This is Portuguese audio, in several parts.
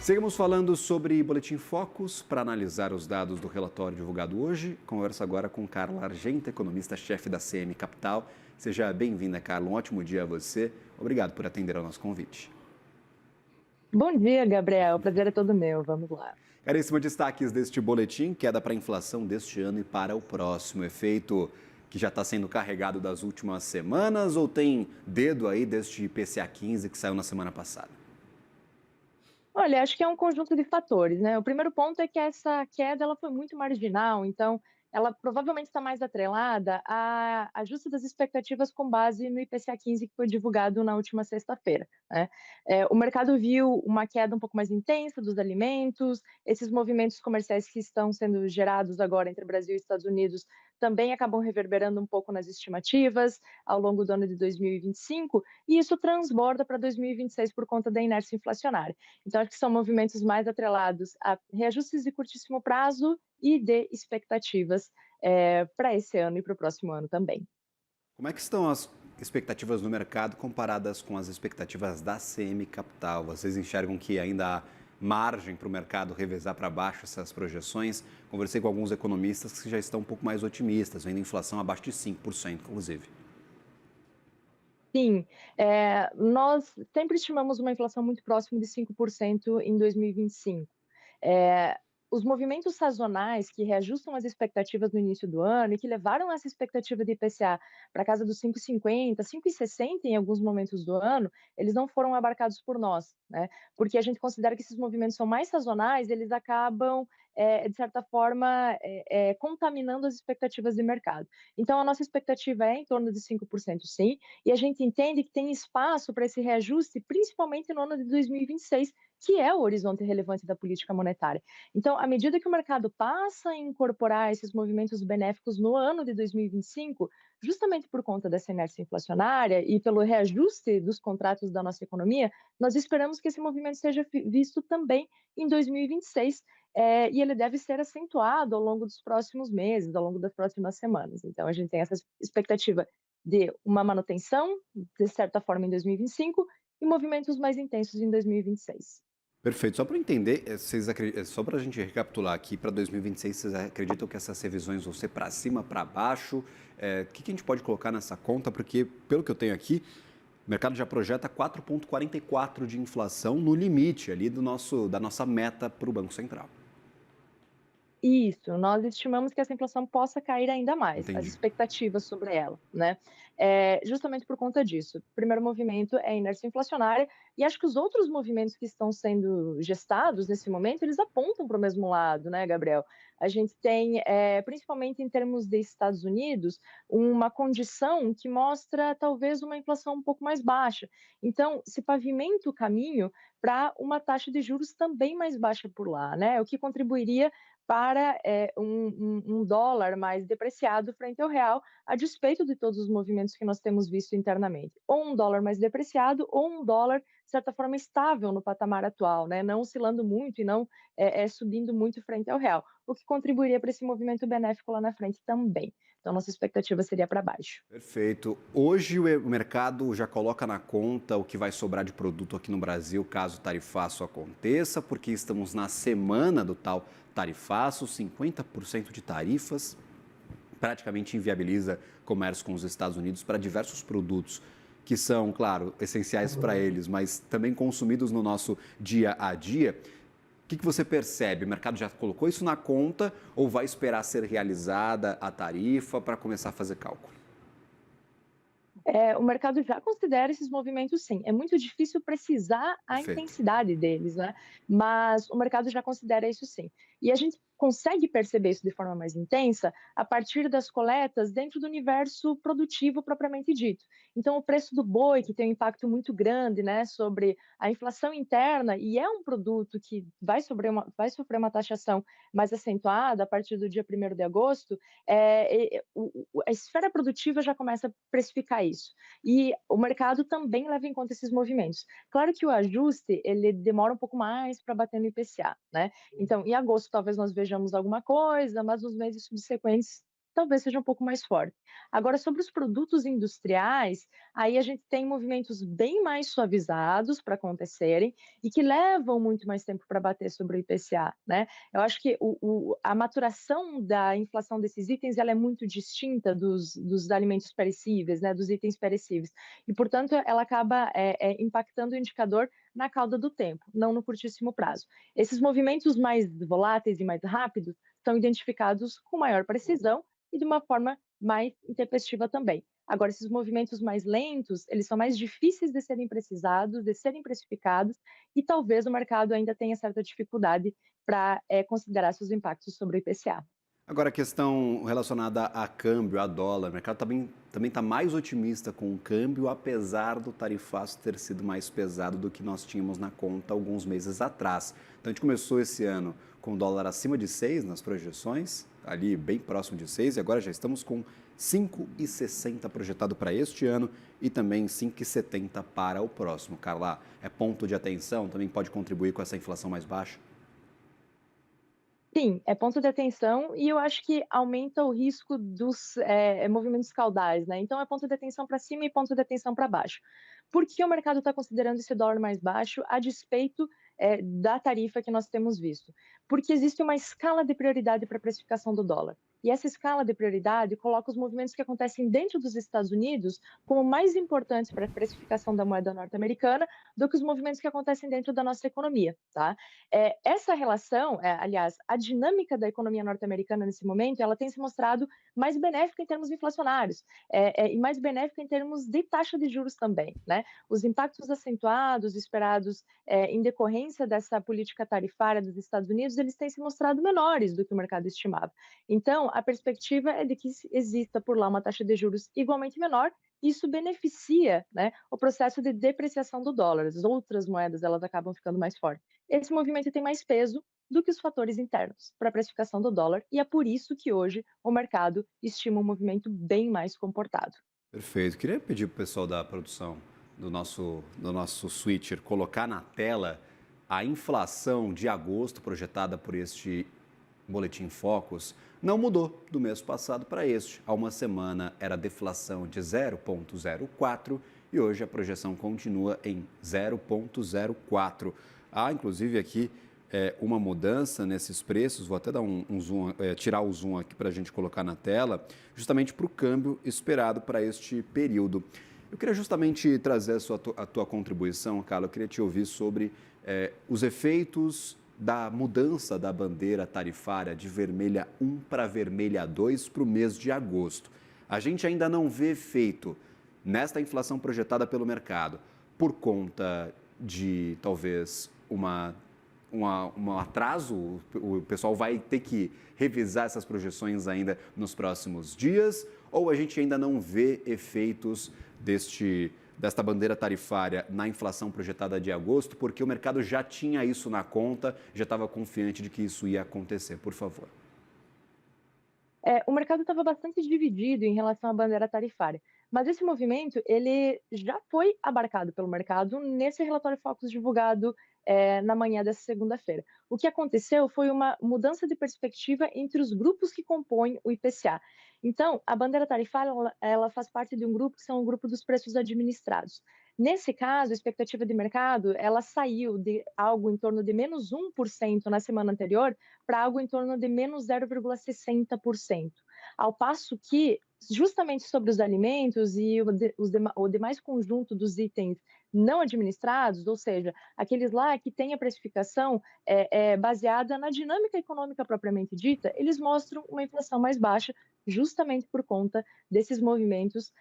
Seguimos falando sobre Boletim Focus para analisar os dados do relatório divulgado hoje. Converso agora com Carla Argenta, economista-chefe da CM Capital. Seja bem-vinda, Carla. Um ótimo dia a você. Obrigado por atender ao nosso convite. Bom dia, Gabriel. O prazer é todo meu. Vamos lá. Caríssimo, destaques deste boletim: queda para a inflação deste ano e para o próximo. Efeito que já está sendo carregado das últimas semanas ou tem dedo aí deste IPCA 15 que saiu na semana passada? Olha, acho que é um conjunto de fatores, né? O primeiro ponto é que essa queda ela foi muito marginal, então ela provavelmente está mais atrelada a ajuste das expectativas com base no IPCA 15 que foi divulgado na última sexta-feira, né? O mercado viu uma queda um pouco mais intensa dos alimentos, esses movimentos comerciais que estão sendo gerados agora entre Brasil e Estados Unidos também acabam reverberando um pouco nas estimativas ao longo do ano de 2025, e isso transborda para 2026 por conta da inércia inflacionária. Então, acho que são movimentos mais atrelados a reajustes de curtíssimo prazo e de expectativas para esse ano e para o próximo ano também. Como é que estão as expectativas no mercado comparadas com as expectativas da CM Capital? Vocês enxergam que ainda há margem para o mercado revezar para baixo essas projeções? Conversei com alguns economistas que já estão um pouco mais otimistas, vendo a inflação abaixo de 5%, inclusive. Sim, nós sempre estimamos uma inflação muito próxima de 5% em 2025. Eh, os movimentos sazonais que reajustam as expectativas no início do ano e que levaram essa expectativa de IPCA para casa dos 5,50, 5,60 em alguns momentos do ano, eles não foram abarcados por nós, né? Porque a gente considera que esses movimentos são mais sazonais, eles acabam, de certa forma, contaminando as expectativas de mercado. Então, a nossa expectativa é em torno de 5%, sim, e a gente entende que tem espaço para esse reajuste, principalmente no ano de 2026, que é o horizonte relevante da política monetária. Então, à medida que o mercado passa a incorporar esses movimentos benéficos no ano de 2025, justamente por conta dessa inércia inflacionária e pelo reajuste dos contratos da nossa economia, nós esperamos que esse movimento seja visto também em 2026, e ele deve ser acentuado ao longo dos próximos meses, ao longo das próximas semanas. Então, a gente tem essa expectativa de uma manutenção, de certa forma, em 2025 e movimentos mais intensos em 2026. Perfeito. Só para entender, só para a gente recapitular aqui, para 2026, vocês acreditam que essas revisões vão ser para cima, para baixo? O que a gente pode colocar nessa conta? Porque, pelo que eu tenho aqui, o mercado já projeta 4,44 de inflação no limite ali da nossa meta para o Banco Central. Isso, nós estimamos que essa inflação possa cair ainda mais, as Entendi. expectativas sobre ela, né? Justamente por conta disso. O primeiro movimento é a inércia inflacionária, e acho que os outros movimentos que estão sendo gestados nesse momento, eles apontam para o mesmo lado, né, Gabriel? A gente tem, principalmente em termos de Estados Unidos, uma condição que mostra talvez uma inflação um pouco mais baixa. Então, se pavimenta o caminho para uma taxa de juros também mais baixa por lá, né? O que contribuiria para um dólar mais depreciado frente ao real, a despeito de todos os movimentos que nós temos visto internamente. Ou um dólar mais depreciado, ou um dólar, de certa forma, estável no patamar atual, né? Não oscilando muito e não subindo muito frente ao real, o que contribuiria para esse movimento benéfico lá na frente também. Então, nossa expectativa seria para baixo. Perfeito. Hoje o mercado já coloca na conta o que vai sobrar de produto aqui no Brasil caso o tarifaço aconteça, porque estamos na semana do tal tarifaço, 50% de tarifas, praticamente inviabiliza comércio com os Estados Unidos para diversos produtos que são, claro, essenciais para eles, mas também consumidos no nosso dia a dia. O que você percebe? O mercado já colocou isso na conta ou vai esperar ser realizada a tarifa para começar a fazer cálculo? O mercado já considera esses movimentos, sim. É muito difícil precisar a Perfeito. intensidade deles, né? Mas o mercado já considera isso, sim. E a gente consegue perceber isso de forma mais intensa a partir das coletas dentro do universo produtivo propriamente dito. Então, o preço do boi, que tem um impacto muito grande, né, sobre a inflação interna, e é um produto que vai sofrer uma taxação mais acentuada a partir do dia 1º de agosto, a esfera produtiva já começa a precificar isso. E o mercado também leva em conta esses movimentos. Claro que o ajuste, ele demora um pouco mais para bater no IPCA, né? Então, em agosto talvez nós vejamos alguma coisa, mas nos meses subsequentes talvez seja um pouco mais forte. Agora, sobre os produtos industriais, aí a gente tem movimentos bem mais suavizados para acontecerem e que levam muito mais tempo para bater sobre o IPCA, né? Eu acho que a maturação da inflação desses itens ela é muito distinta dos alimentos perecíveis, né, dos itens perecíveis. E, portanto, ela acaba impactando o indicador na cauda do tempo, não no curtíssimo prazo. Esses movimentos mais voláteis e mais rápidos são identificados com maior precisão e de uma forma mais intempestiva também. Agora, esses movimentos mais lentos, eles são mais difíceis de serem precisados, de serem precificados, e talvez o mercado ainda tenha certa dificuldade para considerar seus impactos sobre o IPCA. Agora, a questão relacionada a câmbio, a dólar, o mercado também está mais otimista com o câmbio, apesar do tarifaço ter sido mais pesado do que nós tínhamos na conta alguns meses atrás. Então, a gente começou esse ano com o dólar acima de 6 nas projeções, ali bem próximo de 6, e agora já estamos com 5,60 projetado para este ano e também 5,70 para o próximo. Carla, é ponto de atenção, também pode contribuir com essa inflação mais baixa? Sim, é ponto de atenção e eu acho que aumenta o risco dos, movimentos caudais, né, então é ponto de atenção para cima e ponto de atenção para baixo. Por que o mercado está considerando esse dólar mais baixo a despeito, da tarifa que nós temos visto? Porque existe uma escala de prioridade para a precificação do dólar, e essa escala de prioridade coloca os movimentos que acontecem dentro dos Estados Unidos como mais importantes para a precificação da moeda norte-americana do que os movimentos que acontecem dentro da nossa economia, tá? Essa relação, aliás, a dinâmica da economia norte-americana nesse momento, ela tem se mostrado mais benéfica em termos inflacionários, e mais benéfica em termos de taxa de juros também, né? Os impactos acentuados, esperados, em decorrência dessa política tarifária dos Estados Unidos, eles têm se mostrado menores do que o mercado estimava. Então, a perspectiva é de que exista por lá uma taxa de juros igualmente menor. Isso beneficia, né, o processo de depreciação do dólar. As outras moedas elas acabam ficando mais fortes. Esse movimento tem mais peso do que os fatores internos para a precificação do dólar, e é por isso que hoje o mercado estima um movimento bem mais comportado. Perfeito. Queria pedir para o pessoal da produção do nosso switcher colocar na tela a inflação de agosto projetada por este Boletim Focus. Não mudou do mês passado para este. Há uma semana era deflação de 0,04 e hoje a projeção continua em 0,04. Há inclusive aqui uma mudança nesses preços. Vou até dar um zoom, tirar o zoom aqui para a gente colocar na tela, justamente para o câmbio esperado para este período. Eu queria justamente trazer a tua contribuição, Carla. Eu queria te ouvir sobre os efeitos da mudança da bandeira tarifária de vermelha 1 para vermelha 2 para o mês de agosto. A gente ainda não vê efeito nesta inflação projetada pelo mercado por conta de talvez um atraso. O pessoal vai ter que revisar essas projeções ainda nos próximos dias, ou a gente ainda não vê efeitos desta bandeira tarifária na inflação projetada de agosto, porque o mercado já tinha isso na conta, já estava confiante de que isso ia acontecer. Por favor. O mercado estava bastante dividido em relação à bandeira tarifária, mas esse movimento ele já foi abarcado pelo mercado nesse relatório Focus divulgado na manhã dessa segunda-feira. O que aconteceu foi uma mudança de perspectiva entre os grupos que compõem o IPCA. Então, a bandeira tarifária ela faz parte de um grupo que são o grupo dos preços administrados. Nesse caso, a expectativa de mercado ela saiu de algo em torno de menos 1% na semana anterior para algo em torno de menos 0,60%. Ao passo que, justamente sobre os alimentos e o demais conjunto dos itens não administrados, ou seja, aqueles lá que têm a precificação baseada na dinâmica econômica propriamente dita, eles mostram uma inflação mais baixa, justamente por conta desses movimentos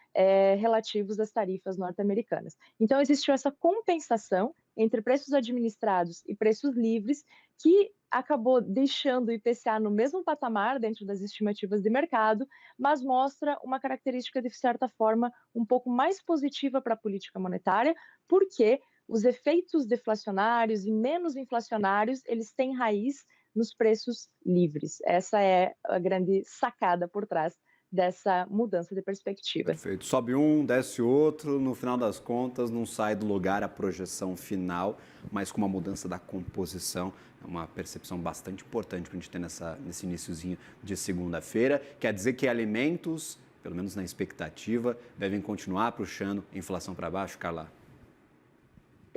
relativos às tarifas norte-americanas. Então, existiu essa compensação entre preços administrados e preços livres, que acabou deixando o IPCA no mesmo patamar dentro das estimativas de mercado, mas mostra uma característica, de certa forma, um pouco mais positiva para a política monetária, porque os efeitos deflacionários e menos inflacionários, eles têm raiz nos preços livres. Essa é a grande sacada por trás dessa mudança de perspectiva. Perfeito. Sobe um, desce outro, no final das contas não sai do lugar a projeção final, mas com uma mudança da composição. É uma percepção bastante importante para a gente ter nesse iniciozinho de segunda-feira. Quer dizer que alimentos, pelo menos na expectativa, devem continuar puxando a inflação para baixo, Carla?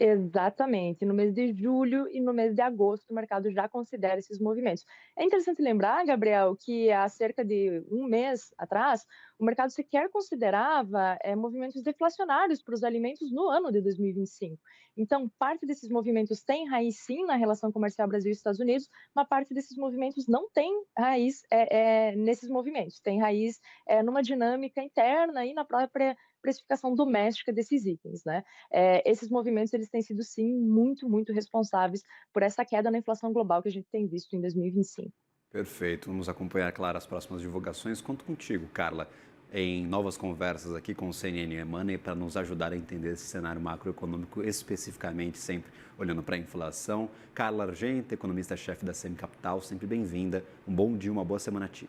Exatamente. No mês de julho e no mês de agosto, o mercado já considera esses movimentos. É interessante lembrar, Gabriel, que há cerca de um mês atrás, o mercado sequer considerava movimentos deflacionários para os alimentos no ano de 2025. Então, parte desses movimentos tem raiz, sim, na relação comercial Brasil e Estados Unidos, mas parte desses movimentos não tem raiz nesses movimentos, tem raiz numa dinâmica interna e na própria precificação doméstica desses itens, né? Esses movimentos eles têm sido sim muito responsáveis por essa queda na inflação global que a gente tem visto em 2025. Perfeito. Vamos acompanhar, claro, as próximas divulgações. Conto contigo, Carla, em novas conversas aqui com o CNN Money para nos ajudar a entender esse cenário macroeconômico, especificamente sempre olhando para a inflação. Carla Argento, economista-chefe da Semi Capital, sempre bem-vinda. Um bom dia, uma boa semana a ti.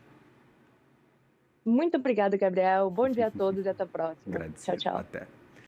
Muito obrigada, Gabriel. Bom dia a todos e até a próxima. Tchau, Agradecido. tchau. Até.